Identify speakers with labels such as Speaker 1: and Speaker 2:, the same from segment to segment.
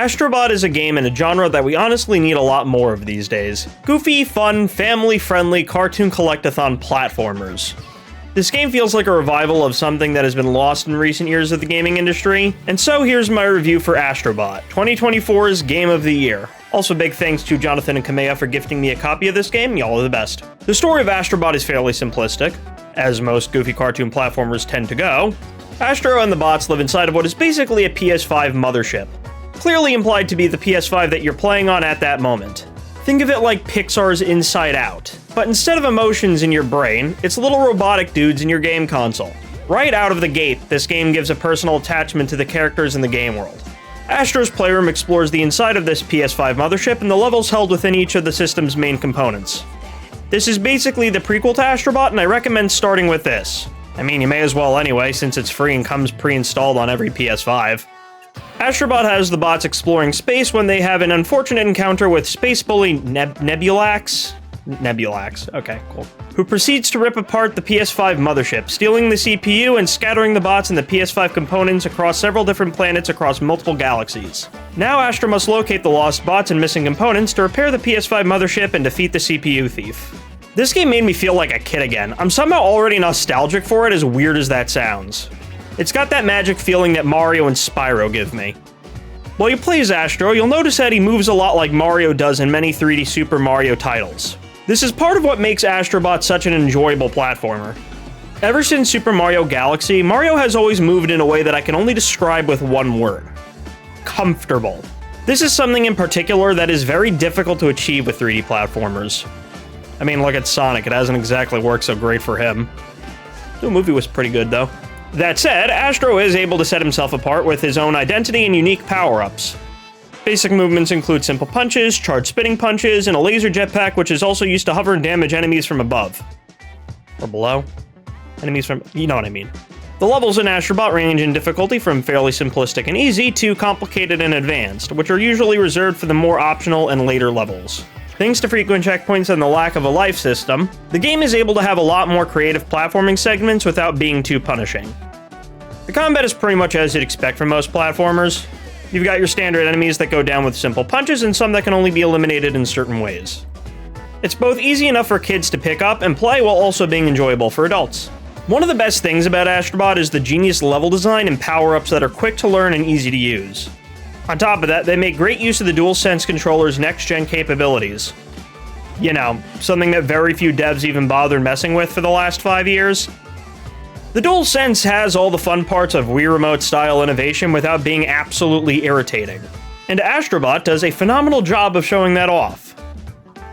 Speaker 1: Astro Bot is a game in a genre that we honestly need a lot more of these days. Goofy, fun, family-friendly cartoon collectathon platformers. This game feels like a revival of something that has been lost in recent years of the gaming industry, and so here's my review for Astro Bot, 2024's Game of the Year. Also big thanks to Jonathan and Kamea for gifting me a copy of this game, y'all are the best. The story of Astro Bot is fairly simplistic, as most goofy cartoon platformers tend to go. Astro and the bots live inside of what is basically a PS5 mothership, clearly implied to be the PS5 that you're playing on at that moment. Think of it like Pixar's Inside Out, but instead of emotions in your brain, it's little robotic dudes in your game console. Right out of the gate, this game gives a personal attachment to the characters in the game world. Astro's Playroom explores the inside of this PS5 mothership and the levels held within each of the system's main components. This is basically the prequel to Astro Bot, and I recommend starting with this. I mean, you may as well anyway, since it's free and comes pre-installed on every PS5. Astro Bot has the bots exploring space when they have an unfortunate encounter with space bully Nebulax, okay, cool, who proceeds to rip apart the PS5 mothership, stealing the CPU and scattering the bots and the PS5 components across several different planets across multiple galaxies. Now Astro must locate the lost bots and missing components to repair the PS5 mothership and defeat the CPU thief. This game made me feel like a kid again. I'm somehow already nostalgic for it, as weird as that sounds. It's got that magic feeling that Mario and Spyro give me. While you play as Astro, you'll notice that he moves a lot like Mario does in many 3D Super Mario titles. This is part of what makes Astro Bot such an enjoyable platformer. Ever since Super Mario Galaxy, Mario has always moved in a way that I can only describe with one word: comfortable. This is something in particular that is very difficult to achieve with 3D platformers. I mean, look at Sonic, it hasn't exactly worked so great for him. The movie was pretty good though. That said, Astro is able to set himself apart with his own identity and unique power-ups. Basic movements include simple punches, charged spinning punches, and a laser jetpack which is also used to hover and damage enemies from above. Or below? Enemies from... you know what I mean. The levels in Astro Bot range in difficulty from fairly simplistic and easy to complicated and advanced, which are usually reserved for the more optional and later levels. Thanks to frequent checkpoints and the lack of a life system, the game is able to have a lot more creative platforming segments without being too punishing. The combat is pretty much as you'd expect from most platformers. You've got your standard enemies that go down with simple punches and some that can only be eliminated in certain ways. It's both easy enough for kids to pick up and play while also being enjoyable for adults. One of the best things about Astro Bot is the genius level design and power-ups that are quick to learn and easy to use. On top of that, they make great use of the DualSense controller's next-gen capabilities. You know, something that very few devs even bothered messing with for the last 5 years. The DualSense has all the fun parts of Wii Remote-style innovation without being absolutely irritating. And Astro Bot does a phenomenal job of showing that off.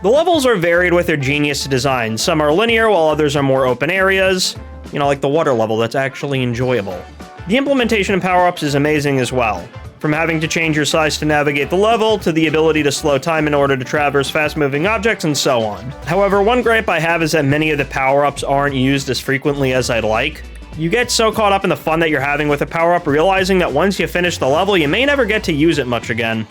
Speaker 1: The levels are varied with their genius design. Some are linear, while others are more open areas. You know, like the water level that's actually enjoyable. The implementation of power-ups is amazing as well. From having to change your size to navigate the level, to the ability to slow time in order to traverse fast-moving objects, and so on. However, one gripe I have is that many of the power-ups aren't used as frequently as I'd like. You get so caught up in the fun that you're having with a power-up, realizing that once you finish the level, you may never get to use it much again.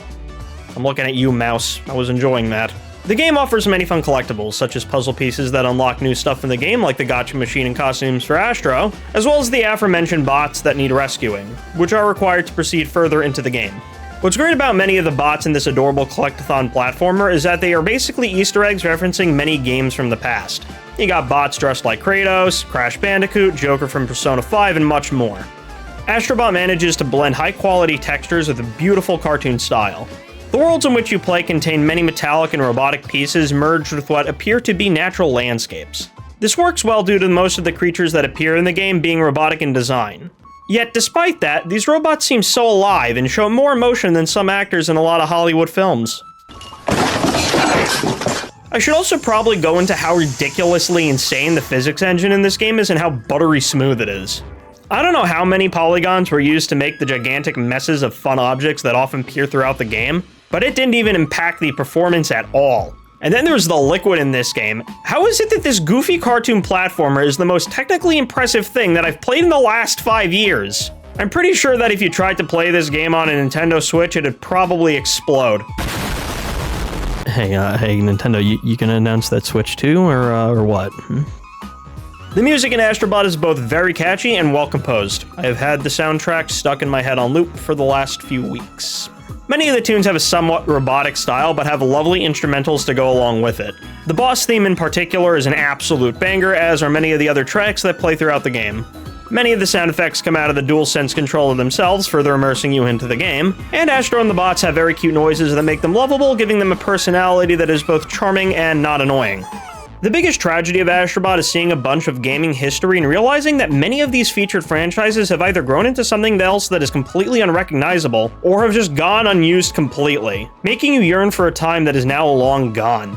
Speaker 1: I'm looking at you, mouse. I was enjoying that. The game offers many fun collectibles, such as puzzle pieces that unlock new stuff in the game, like the gotcha machine and costumes for Astro, as well as the aforementioned bots that need rescuing, which are required to proceed further into the game. What's great about many of the bots in this adorable collectathon platformer is that they are basically Easter eggs referencing many games from the past. You got bots dressed like Kratos, Crash Bandicoot, Joker from Persona 5, and much more. Astro Bot manages to blend high-quality textures with a beautiful cartoon style. The worlds in which you play contain many metallic and robotic pieces merged with what appear to be natural landscapes. This works well due to most of the creatures that appear in the game being robotic in design. Yet despite that, these robots seem so alive and show more emotion than some actors in a lot of Hollywood films. I should also probably go into how ridiculously insane the physics engine in this game is and how buttery smooth it is. I don't know how many polygons were used to make the gigantic messes of fun objects that often appear throughout the game, but it didn't even impact the performance at all. And then there's the liquid in this game. How is it that this goofy cartoon platformer is the most technically impressive thing that I've played in the last 5 years? I'm pretty sure that if you tried to play this game on a Nintendo Switch, it'd probably explode. Hey Nintendo, you gonna announce that Switch too, or what? The music in Astro Bot is both very catchy and well composed. I have had the soundtrack stuck in my head on loop for the last few weeks. Many of the tunes have a somewhat robotic style, but have lovely instrumentals to go along with it. The boss theme in particular is an absolute banger, as are many of the other tracks that play throughout the game. Many of the sound effects come out of the DualSense controller themselves, further immersing you into the game, and Astro and the bots have very cute noises that make them lovable, giving them a personality that is both charming and not annoying. The biggest tragedy of Astro Bot is seeing a bunch of gaming history and realizing that many of these featured franchises have either grown into something else that is completely unrecognizable, or have just gone unused completely, making you yearn for a time that is now long gone.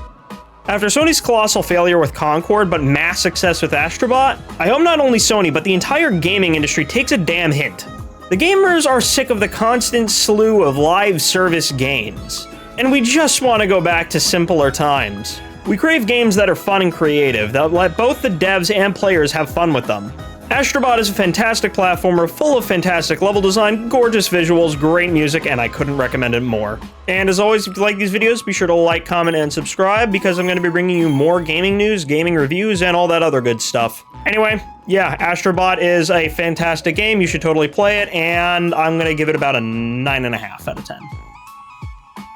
Speaker 1: After Sony's colossal failure with Concord, but mass success with Astro Bot, I hope not only Sony, but the entire gaming industry takes a damn hint. The gamers are sick of the constant slew of live service games, and we just want to go back to simpler times. We crave games that are fun and creative, that let both the devs and players have fun with them. Astro Bot is a fantastic platformer full of fantastic level design, gorgeous visuals, great music, and I couldn't recommend it more. And as always, if you like these videos, be sure to like, comment, and subscribe, because I'm going to be bringing you more gaming news, gaming reviews, and all that other good stuff. Anyway, yeah, Astro Bot is a fantastic game. You should totally play it, and I'm going to give it about a 9.5 out of 10.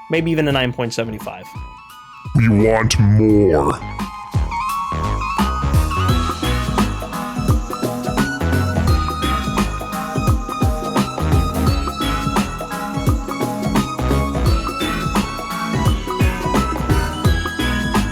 Speaker 1: Maybe even a 9.75.
Speaker 2: We want more.